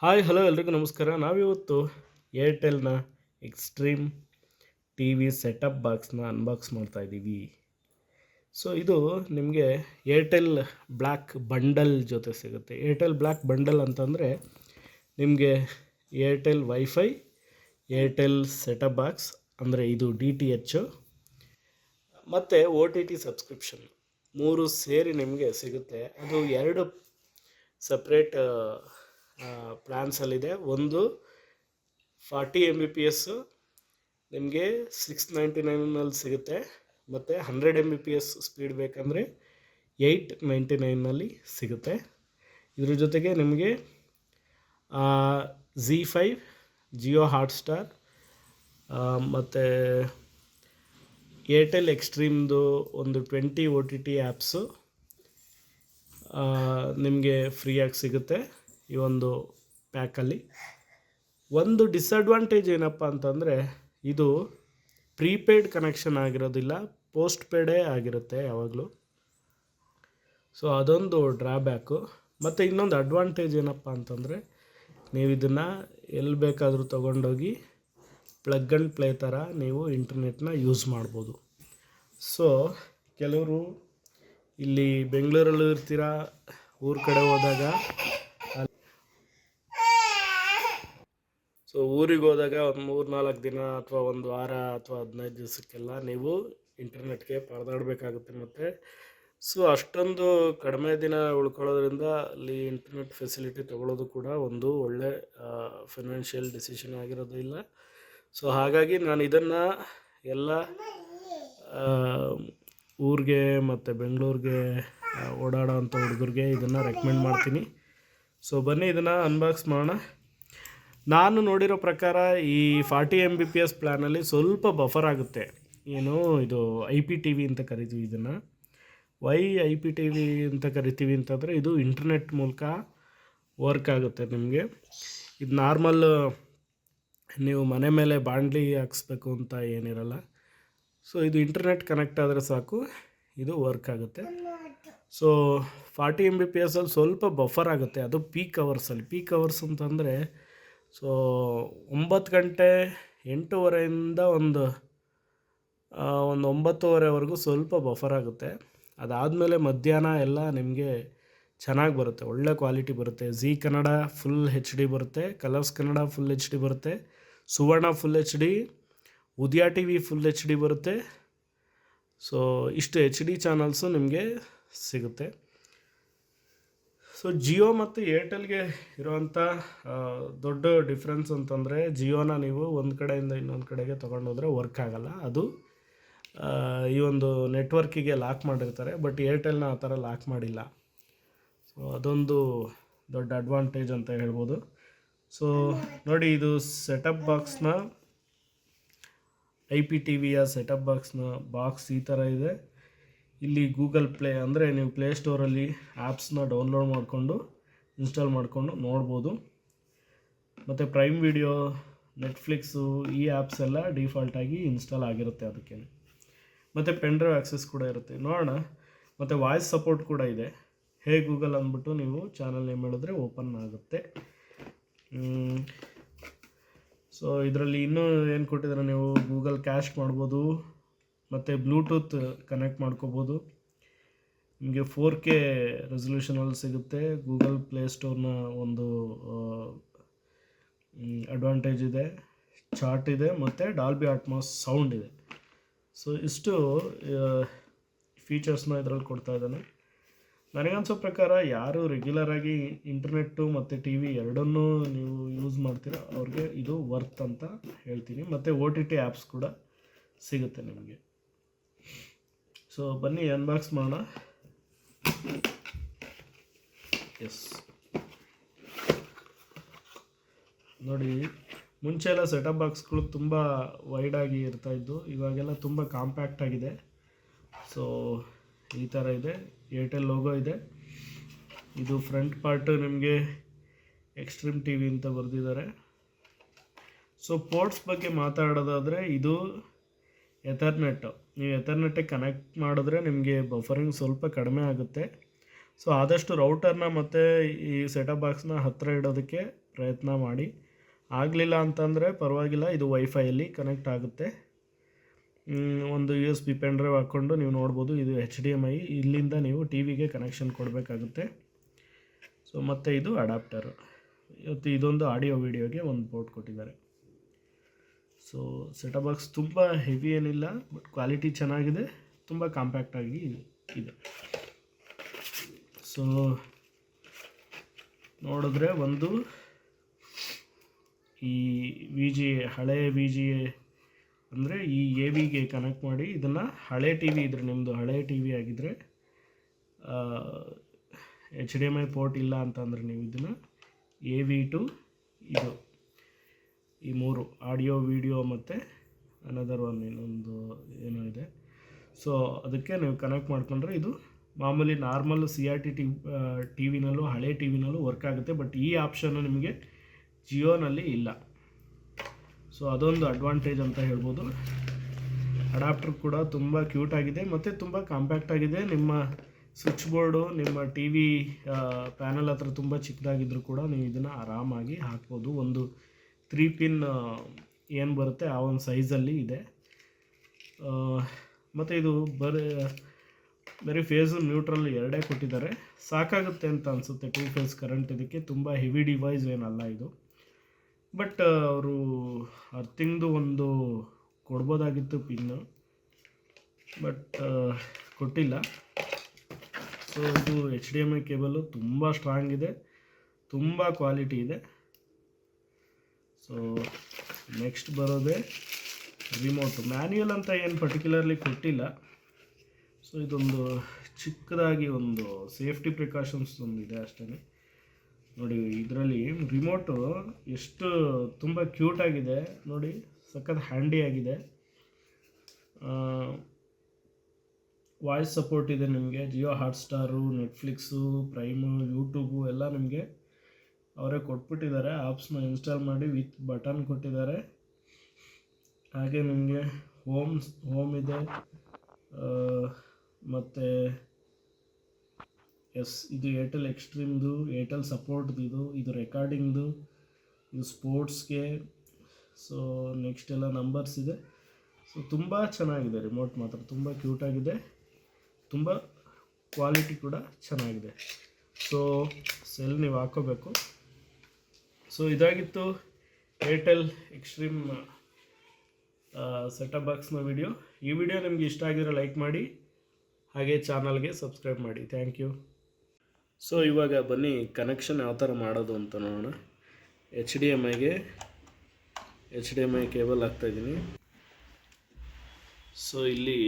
Hi hello ಎಲ್ರಿಗೂ ನಮಸ್ಕಾರ. ನಾವಿವತ್ತು ಏರ್ಟೆಲ್ನ ಎಕ್ಸ್ಟ್ರೀಮ್ ಟಿ ವಿ ಸೆಟಪ್ ಬಾಕ್ಸ್ನ ಅನ್ಬಾಕ್ಸ್ ಮಾಡ್ತಾ ಇದ್ದೀವಿ. ಸೊ ಇದು ನಿಮಗೆ ಏರ್ಟೆಲ್ ಬ್ಲ್ಯಾಕ್ ಬಂಡಲ್ ಜೊತೆ ಸಿಗುತ್ತೆ. ಏರ್ಟೆಲ್ ಬ್ಲ್ಯಾಕ್ ಬಂಡಲ್ ಅಂತಂದರೆ ನಿಮಗೆ Airtel wifi, Airtel setup box ಅಂದರೆ ಇದು DTH ಮತ್ತು OTT ಸಬ್ಸ್ಕ್ರಿಪ್ಷನ್ 3 ಸೇರಿ ನಿಮಗೆ ಸಿಗುತ್ತೆ. ಅದು 2 ಸಪ್ರೇಟ್ ಪ್ಲ್ಯಾನ್ಸಲ್ಲಿದೆ. ಒಂದು 40 MBPS ನಿಮಗೆ 699ನಲ್ಲಿ ಸಿಗುತ್ತೆ, ಮತ್ತು 100 MBPS ಸ್ಪೀಡ್ ಬೇಕಂದರೆ 899ನಲ್ಲಿ ಸಿಗುತ್ತೆ. ಇದ್ರ ಜೊತೆಗೆ ನಿಮಗೆ ZEE5, ಜಿಯೋ ಹಾಟ್ಸ್ಟಾರ್ ಮತ್ತು ಏರ್ಟೆಲ್ ಎಕ್ಸ್ಟ್ರೀಮ್ದು ಒಂದು 20 OTT ಆ್ಯಪ್ಸು ನಿಮಗೆ ಫ್ರೀಯಾಗಿ ಸಿಗುತ್ತೆ ಈ ಒಂದು ಪ್ಯಾಕಲ್ಲಿ. ಒಂದು ಡಿಸಡ್ವಾಂಟೇಜ್ ಏನಪ್ಪ ಅಂತಂದರೆ ಇದು ಪ್ರೀಪೇಯ್ಡ್ ಕನೆಕ್ಷನ್ ಆಗಿರೋದಿಲ್ಲ, ಪೋಸ್ಟ್ ಪೇಡೇ ಆಗಿರುತ್ತೆ ಯಾವಾಗಲೂ. ಸೊ ಅದೊಂದು ಡ್ರಾಬ್ಯಾಕು. ಮತ್ತು ಇನ್ನೊಂದು ಅಡ್ವಾಂಟೇಜ್ ಏನಪ್ಪ ಅಂತಂದರೆ ನೀವು ಇದನ್ನು ಎಲ್ಲಿ ಬೇಕಾದರೂ ತೊಗೊಂಡೋಗಿ ಪ್ಲಗ್ ಆ್ಯಂಡ್ ಪ್ಲೇ ಥರ ನೀವು ಇಂಟರ್ನೆಟ್ನ ಯೂಸ್ ಮಾಡ್ಬೋದು. ಸೊ ಕೆಲವರು ಇಲ್ಲಿ ಬೆಂಗಳೂರಲ್ಲೂ ಇರ್ತೀರ, ಊರ ಕಡೆ ಹೋದಾಗ ಊರಿಗೆ ಹೋದಾಗ ಒಂದು 3-4 ದಿನ ಅಥವಾ ಒಂದು ವಾರ ಅಥವಾ 15 ದಿವಸಕ್ಕೆಲ್ಲ ನೀವು ಇಂಟರ್ನೆಟ್ಗೆ ಪರದಾಡಬೇಕಾಗುತ್ತೆ. ಮತ್ತು ಸೊ ಅಷ್ಟೊಂದು ಕಡಿಮೆ ದಿನ ಉಳ್ಕೊಳ್ಳೋದ್ರಿಂದ ಅಲ್ಲಿ ಇಂಟರ್ನೆಟ್ ಫೆಸಿಲಿಟಿ ತೊಗೊಳ್ಳೋದು ಕೂಡ ಒಂದು ಒಳ್ಳೆ ಫೈನಾನ್ಷಿಯಲ್ ಡಿಸಿಷನ್ ಆಗಿರೋದಿಲ್ಲ. ಸೊ ಹಾಗಾಗಿ ನಾನು ಇದನ್ನು ಎಲ್ಲ ಊರಿಗೆ ಮತ್ತು ಬೆಂಗಳೂರಿಗೆ ಓಡಾಡೋ ಅಂಥ ಹುಡುಗರಿಗೆ ಇದನ್ನು ರೆಕಮೆಂಡ್ ಮಾಡ್ತೀನಿ. ಸೊ ಬನ್ನಿ ಇದನ್ನು ಅನ್ಬಾಕ್ಸ್ ಮಾಡೋಣ. ನಾನು ನೋಡಿರೋ ಪ್ರಕಾರ ಈ 40 MBPS ಪ್ಲ್ಯಾನಲ್ಲಿ ಸ್ವಲ್ಪ ಬಫರ್ ಆಗುತ್ತೆ. ಏನು ಇದು IPTV ಅಂತ ಕರಿತೀವಿ ಇದನ್ನು. IPTV ಅಂತ ಕರಿತೀವಿ ಅಂತಂದರೆ ಇದು ಇಂಟರ್ನೆಟ್ ಮೂಲಕ ವರ್ಕ್ ಆಗುತ್ತೆ ನಿಮಗೆ. ಇದು ನಾರ್ಮಲ್ ನೀವು ಮನೆ ಮೇಲೆ ಬಾಣಲಿ ಹಾಕ್ಸ್ಬೇಕು ಅಂತ ಏನಿರಲ್ಲ. ಸೊ ಇದು ಇಂಟರ್ನೆಟ್ ಕನೆಕ್ಟ್ ಆದರೆ ಸಾಕು, ಇದು ವರ್ಕ್ ಆಗುತ್ತೆ. ಸೊ 40 MBPSಲ್ಲಿ ಸ್ವಲ್ಪ ಬಫರ್ ಆಗುತ್ತೆ, ಅದು ಪೀಕ್ ಅವರ್ಸಲ್ಲಿ. ಪೀಕ್ ಅವರ್ಸ್ ಅಂತಂದರೆ ಸೊ 9 ಗಂಟೆ 8:30ಇಂದ ಒಂದು 9:30ವರೆಗೂ ಸ್ವಲ್ಪ ಬಫರ್ ಆಗುತ್ತೆ. ಅದಾದಮೇಲೆ ಮಧ್ಯಾಹ್ನ ಎಲ್ಲ ನಿಮಗೆ ಚೆನ್ನಾಗಿ ಬರುತ್ತೆ, ಒಳ್ಳೆ ಕ್ವಾಲಿಟಿ ಬರುತ್ತೆ. ZEE ಕನ್ನಡ ಫುಲ್ HD ಬರುತ್ತೆ, ಕಲರ್ಸ್ ಕನ್ನಡ ಫುಲ್ HD ಬರುತ್ತೆ, ಸುವರ್ಣ ಫುಲ್ HD, ಉದಯ TV ಫುಲ್ HD ಬರುತ್ತೆ. ಸೊ ಇಷ್ಟು HD ಚಾನಲ್ಸು ನಿಮಗೆ ಸಿಗುತ್ತೆ. ಸೊ ಜಿಯೋ ಮತ್ತು ಏರ್ಟೆಲ್ಗೆ ಇರೋವಂಥ ದೊಡ್ಡ ಡಿಫ್ರೆನ್ಸ್ ಅಂತಂದರೆ ಜಿಯೋನ ನೀವು ಒಂದು ಕಡೆಯಿಂದ ಇನ್ನೊಂದು ಕಡೆಗೆ ತೊಗೊಂಡೋದ್ರೆ ವರ್ಕ್ ಆಗೋಲ್ಲ, ಅದು ಈ ಒಂದು ನೆಟ್ವರ್ಕಿಗೆ ಲಾಕ್ ಮಾಡಿರ್ತಾರೆ. ಬಟ್ ಏರ್ಟೆಲ್ನ ಆ ಥರ ಲಾಕ್ ಮಾಡಿಲ್ಲ. ಸೊ ಅದೊಂದು ದೊಡ್ಡ ಅಡ್ವಾಂಟೇಜ್ ಅಂತ ಹೇಳ್ಬೋದು. ಸೊ ನೋಡಿ, ಇದು ಸೆಟಪ್ ಬಾಕ್ಸ್ನ IPTVಯ ಸೆಟಪ್ ಬಾಕ್ಸ್ನ ಬಾಕ್ಸ್ ಈ ಥರ ಇದೆ. ಇಲ್ಲಿ ಗೂಗಲ್ ಪ್ಲೇ ಅಂದರೆ ನೀವು ಪ್ಲೇಸ್ಟೋರಲ್ಲಿ ಆ್ಯಪ್ಸ್ನ ಡೌನ್ಲೋಡ್ ಮಾಡಿಕೊಂಡು ಇನ್ಸ್ಟಾಲ್ ಮಾಡಿಕೊಂಡು ನೋಡ್ಬೋದು. ಮತ್ತು ಪ್ರೈಮ್ ವಿಡಿಯೋ, ನೆಟ್ಫ್ಲಿಕ್ಸು ಈ ಆ್ಯಪ್ಸ್ ಎಲ್ಲ ಡಿಫಾಲ್ಟಾಗಿ ಇನ್ಸ್ಟಾಲ್ ಆಗಿರುತ್ತೆ ಅದಕ್ಕೆ. ಮತ್ತು ಪೆನ್ ಡ್ರೈವ್ ಆ್ಯಕ್ಸೆಸ್ ಕೂಡ ಇರುತ್ತೆ, ನೋಡೋಣ. ಮತ್ತು ವಾಯ್ಸ್ ಸಪೋರ್ಟ್ ಕೂಡ ಇದೆ. ಹೇ ಗೂಗಲ್ ಅಂದ್ಬಿಟ್ಟು ನೀವು ಚಾನಲ್ ನೇಮ್ ಹೇಳಿದ್ರೆ ಓಪನ್ ಆಗುತ್ತೆ. ಸೊ ಇದರಲ್ಲಿ ಇನ್ನೂ ಏನು ಕೊಟ್ಟಿದ್ದಾರೆ, ನೀವು ಗೂಗಲ್ ಕ್ಯಾಶ್ ಮಾಡ್ಬೋದು, ಮತ್ತು ಬ್ಲೂಟೂತ್ ಕನೆಕ್ಟ್ ಮಾಡ್ಕೋಬೋದು. ನಿಮಗೆ 4K ರೆಸಲ್ಯೂಷನಲ್ಲಿ ಸಿಗುತ್ತೆ. ಗೂಗಲ್ ಪ್ಲೇಸ್ಟೋರ್ನ ಒಂದು ಅಡ್ವಾಂಟೇಜ್ ಇದೆ, ಚಾರ್ಟ್ ಇದೆ, ಮತ್ತು ಡಾಲ್ಬಿ ಅಟ್ಮಾಸ್ ಸೌಂಡ್ ಇದೆ. ಸೊ ಇಷ್ಟು ಫೀಚರ್ಸ್ನ ಇದರಲ್ಲಿ ಕೊಡ್ತಾ ಇದ್ದಾನೆ. ನನಗನ್ಸೋ ಪ್ರಕಾರ ಯಾರು ರೆಗ್ಯುಲರಾಗಿ ಇಂಟರ್ನೆಟ್ಟು ಮತ್ತು TV ಎರಡನ್ನೂ ನೀವು ಯೂಸ್ ಮಾಡ್ತೀರಾ ಅವ್ರಿಗೆ ಇದು ವರ್ತ್ ಅಂತ ಹೇಳ್ತೀನಿ. ಮತ್ತು OTT ಆ್ಯಪ್ಸ್ ಕೂಡ ಸಿಗುತ್ತೆ ನಿಮಗೆ. ಸೊ ಬನ್ನಿ ಅನ್ಬಾಕ್ಸ್ ಮಾಡೋಣ. ಎಸ್, ನೋಡಿ, ಮುಂಚೆ ಎಲ್ಲ ಸೆಟಪ್ ಬಾಕ್ಸ್ಗಳು ತುಂಬ ವೈಡಾಗಿ ಇರ್ತಾಯಿದ್ದು, ಇವಾಗೆಲ್ಲ ತುಂಬ ಕಾಂಪ್ಯಾಕ್ಟ್ ಆಗಿದೆ. ಸೊ ಈ ಥರ ಇದೆ, ಏರ್ಟೆಲ್ ಲೋಗೋ ಇದೆ. ಇದು ಫ್ರಂಟ್ ಪಾರ್ಟು ನಿಮಗೆ ಎಕ್ಸ್ಟ್ರೀಮ್ TV ಅಂತ ಬರೆದಿದ್ದಾರೆ. ಸೊ ಪೋರ್ಟ್ಸ್ ಬಗ್ಗೆ ಮಾತಾಡೋದಾದರೆ ಇದು ಎಥರ್ನೆಟ್ಟು. ನೀವು ಎಥರ್ನೆಟ್ಟಿಗೆ ಕನೆಕ್ಟ್ ಮಾಡಿದ್ರೆ ನಿಮಗೆ ಬಫರಿಂಗ್ ಸ್ವಲ್ಪ ಕಡಿಮೆ ಆಗುತ್ತೆ. ಸೊ ಆದಷ್ಟು ರೌಟರ್ನ ಮತ್ತು ಈ ಸೆಟಪ್ ಬಾಕ್ಸ್ನ ಹತ್ತಿರ ಇಡೋದಕ್ಕೆ ಪ್ರಯತ್ನ ಮಾಡಿ. ಆಗಲಿಲ್ಲ ಅಂತಂದರೆ ಪರವಾಗಿಲ್ಲ, ಇದು ವೈಫೈಯಲ್ಲಿ ಕನೆಕ್ಟ್ ಆಗುತ್ತೆ. ಒಂದು USB ಪೆನ್ ಡ್ರೈವ್ ಹಾಕ್ಕೊಂಡು ನೀವು ನೋಡ್ಬೋದು. ಇದು HDMI, ಇಲ್ಲಿಂದ ನೀವು ಟಿ ವಿಗೆ ಕನೆಕ್ಷನ್ ಕೊಡಬೇಕಾಗುತ್ತೆ. ಸೊ ಮತ್ತು ಇದು ಅಡಾಪ್ಟರು. ಇವತ್ತು ಇದೊಂದು ಆಡಿಯೋ ವಿಡಿಯೋಗೆ ಒಂದು ಪೋರ್ಟ್ ಕೊಟ್ಟಿದ್ದಾರೆ. ಸೊ ಸೆಟಪ್ ಬಾಕ್ಸ್ ತುಂಬ ಹೆವಿ ಏನಿಲ್ಲ, ಬಟ್ ಕ್ವಾಲಿಟಿ ಚೆನ್ನಾಗಿದೆ, ತುಂಬ ಕಾಂಪ್ಯಾಕ್ಟಾಗಿ ಇದೆ. ಸೊ ನೋಡಿದ್ರೆ ಒಂದು ಈ ಹಳೆ VG ಅಂದರೆ ಈ AVಗೆ ಕನೆಕ್ಟ್ ಮಾಡಿ ಇದನ್ನು ಹಳೆ ಟಿ ವಿ ಇದ್ದರೆ, ನಿಮ್ಮದು ಹಳೆ ಟಿ ವಿ ಆಗಿದ್ದರೆ HDMI ಪೋರ್ಟ್ ಇಲ್ಲ ಅಂತಂದರೆ ನೀವು ಇದನ್ನು AV ಟು ಇದು ಈ 3 ಆಡಿಯೋ ವಿಡಿಯೋ ಮತ್ತು ಅನದರ್ ಒನ್ ಇನ್ನೊಂದು ಏನೋ ಇದೆ. ಸೊ ಅದಕ್ಕೆ ನೀವು ಕನೆಕ್ಟ್ ಮಾಡಿಕೊಂಡ್ರೆ ಇದು ಮಾಮೂಲಿ ನಾರ್ಮಲ್ CRT ಟಿ ವಿನಲ್ಲೂ ಹಳೆ ಟಿ ವಿನಲ್ಲೂ ವರ್ಕ್ ಆಗುತ್ತೆ. ಬಟ್ ಈ ಆಪ್ಷನ್ನು ನಿಮಗೆ ಜಿಯೋನಲ್ಲಿ ಇಲ್ಲ. ಸೊ ಅದೊಂದು ಅಡ್ವಾಂಟೇಜ್ ಅಂತ ಹೇಳ್ಬೋದು. ಅಡಾಪ್ಟರ್ ಕೂಡ ತುಂಬ ಕ್ಯೂಟಾಗಿದೆ ಮತ್ತು ತುಂಬ ಕಾಂಪ್ಯಾಕ್ಟಾಗಿದೆ. ನಿಮ್ಮ ಸ್ವಿಚ್ ಬೋರ್ಡು ನಿಮ್ಮ ಟಿ ವಿ ಪ್ಯಾನಲ್ ಹತ್ರ ತುಂಬ ಚಿಕ್ಕದಾಗಿದ್ದರೂ ಕೂಡ ನೀವು ಇದನ್ನು ಆರಾಮಾಗಿ ಹಾಕ್ಬೋದು. ಒಂದು 3 ಪಿನ್ ಏನು ಬರುತ್ತೆ ಆ ಒಂದು ಸೈಜಲ್ಲಿ ಇದೆ. ಮತ್ತು ಇದು ಬರೀ ಫೇಸು ನ್ಯೂಟ್ರಲ್ ಎರಡೇ ಕೊಟ್ಟಿದ್ದಾರೆ, ಸಾಕಾಗುತ್ತೆ ಅಂತ ಅನಿಸುತ್ತೆ. 2 ಫೇಸ್ ಕರೆಂಟ್ ಇದಕ್ಕೆ ತುಂಬ ಹೆವಿ ಡಿವೈಸ್ ಏನಲ್ಲ ಇದು. ಬಟ್ ಅವರು ಅರ್ಥಿಂಗ್ದು ಒಂದು ಕೊಡ್ಬೋದಾಗಿತ್ತು ಪಿನ್ನು, ಬಟ್ ಕೊಟ್ಟಿಲ್ಲ. ಸೊ ಇದು HDMI ಕೇಬಲು ತುಂಬ ಸ್ಟ್ರಾಂಗ್ ಇದೆ, ತುಂಬ ಕ್ವಾಲಿಟಿ ಇದೆ. ಸೊ ನೆಕ್ಸ್ಟ್ ಬರೋದೇ ರಿಮೋಟು. ಮ್ಯಾನ್ಯುಯಲ್ ಅಂತ ಏನು ಪರ್ಟಿಕ್ಯುಲರ್ಲಿ ಕೊಟ್ಟಿಲ್ಲ. ಸೊ ಇದೊಂದು ಚಿಕ್ಕದಾಗಿ ಒಂದು ಸೇಫ್ಟಿ ಪ್ರಿಕಾಷನ್ಸ್ ಒಂದಿದೆ ಅಷ್ಟೇ. ನೋಡಿ ಇದರಲ್ಲಿ ರಿಮೋಟು ಎಷ್ಟು ತುಂಬ ಕ್ಯೂಟಾಗಿದೆ ನೋಡಿ, ಸಖತ್ ಹ್ಯಾಂಡಿಯಾಗಿದೆ. ವಾಯ್ಸ್ ಸಪೋರ್ಟ್ ಇದೆ ನಿಮಗೆ. Jio Hotstar, Netflix, Prime, YouTube ಎಲ್ಲ ನಿಮಗೆ ಅವರೇ ಕೊಟ್ಬಿಟ್ಟಿದ್ದಾರೆ. ಆ್ಯಪ್ಸ್ನ ಇನ್ಸ್ಟಾಲ್ ಮಾಡಿ ವಿತ್ ಬಟನ್ ಕೊಟ್ಟಿದ್ದಾರೆ. ಹಾಗೆ ನಿಮಗೆ ಹೋಮ್ ಇದೆ, ಮತ್ತು ಇದು ಏರ್ಟೆಲ್ ಎಕ್ಸ್ಟ್ರೀಮ್ದು, ಏರ್ಟೆಲ್ ಸಪೋರ್ಟ್ದು, ಇದು ರೆಕಾರ್ಡಿಂಗ್ದು, ಇದು ಸ್ಪೋರ್ಟ್ಸ್ಗೆ. ಸೊ ನೆಕ್ಸ್ಟ್ ಎಲ್ಲ ನಂಬರ್ಸ್ ಇದೆ. ಸೊ ತುಂಬ ಚೆನ್ನಾಗಿದೆ ರಿಮೋಟ್, ಮಾತ್ರ ತುಂಬ ಕ್ಯೂಟಾಗಿದೆ, ತುಂಬ ಕ್ವಾಲಿಟಿ ಕೂಡ ಚೆನ್ನಾಗಿದೆ. ಸೊ ಸೆಲ್ ನೀವು ಹಾಕೋಬೇಕು. ಸೊ ಇದಾಗಿತ್ತು ಏರ್ಟೆಲ್ ಎಕ್ಸ್ಟ್ರೀಮ್ ಸೆಟಪ್ ಬಾಕ್ಸ್ನ ವಿಡಿಯೋ. ಈ ವಿಡಿಯೋ ನಿಮಗೆ ಇಷ್ಟ ಆಗಿದ್ರೆ ಲೈಕ್ ಮಾಡಿ, ಹಾಗೆ ಚಾನಲ್ಗೆ ಸಬ್ಸ್ಕ್ರೈಬ್ ಮಾಡಿ. Thank you. ಸೊ ಇವಾಗ ಬನ್ನಿ ಕನೆಕ್ಷನ್ ಯಾವ ಥರ ಮಾಡೋದು ಅಂತ ನೋಡೋಣ. HDMI ಕೇಬಲ್ ಹಾಕ್ತಾಯಿದ್ದೀನಿ. ಸೊ ಇಲ್ಲಿ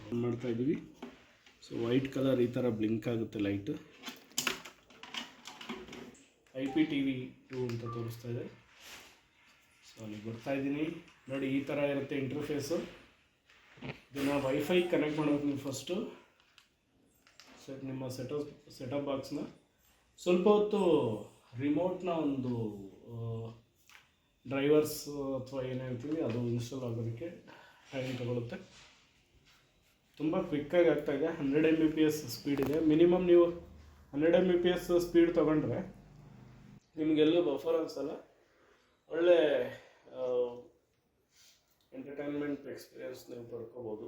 ಆನ್ ಮಾಡ್ತಾಯಿದ್ದೀವಿ. ಸೊ ವೈಟ್ ಕಲರ್ ಈ ಥರ ಬ್ಲಿಂಕ್ ಆಗುತ್ತೆ ಲೈಟು. IPTV 2 ಅಂತ ತೋರಿಸ್ತಾ ಇದೆ. ಸೊ ಅಲ್ಲಿ ಬರ್ತಾಯಿದ್ದೀನಿ ನೋಡಿ, ಈ ಥರ ಇರುತ್ತೆ ಇಂಟರ್ಫೇಸು. ಇದನ್ನು ವೈಫೈ ಕನೆಕ್ಟ್ ಮಾಡೋದು ನೀವು ಫಸ್ಟು ನಿಮ್ಮ ಸೆಟಪ್ ಬಾಕ್ಸ್ನ. ಸ್ವಲ್ಪ ಹೊತ್ತು ರಿಮೋಟ್ನ ಒಂದು ಡ್ರೈವರ್ಸ್ ಅಥವಾ ಏನು ಹೇಳ್ತೀವಿ ಅದು ಇನ್ಸ್ಟಾಲ್ ಆಗೋದಕ್ಕೆ ಟೈಮ್ ತಗೊಳುತ್ತೆ. ತುಂಬ ಕ್ವಿಕ್ಕಾಗಿ ಆಗ್ತಾಯಿದೆ. 100 Mbps ಸ್ಪೀಡ್ ಇದೆ. ಮಿನಿಮಮ್ ನೀವು 100 Mbps ಸ್ಪೀಡ್ ತೊಗೊಂಡ್ರೆ ನಿಮಗೆಲ್ಲೂ ಬಫರ್ ಅನಿಸಲ್ಲ. ಒಳ್ಳೆ ಎಂಟರ್ಟೈನ್ಮೆಂಟ್ ಎಕ್ಸ್ಪೀರಿಯನ್ಸ್ ನೀವು ಪಡ್ಕೋಬೋದು.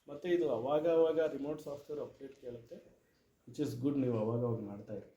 ಮತ್ತು ಇದು ಅವಾಗ ರಿಮೋಟ್ ಸಾಫ್ಟ್ವೇರ್ ಅಪ್ಡೇಟ್ ಕೇಳುತ್ತೆ, ವಿಚ್ ಇಸ್ ಗುಡ್. ನೀವು ಅವಾಗ ಮಾಡ್ತಾಯಿರ್ತೀವಿ.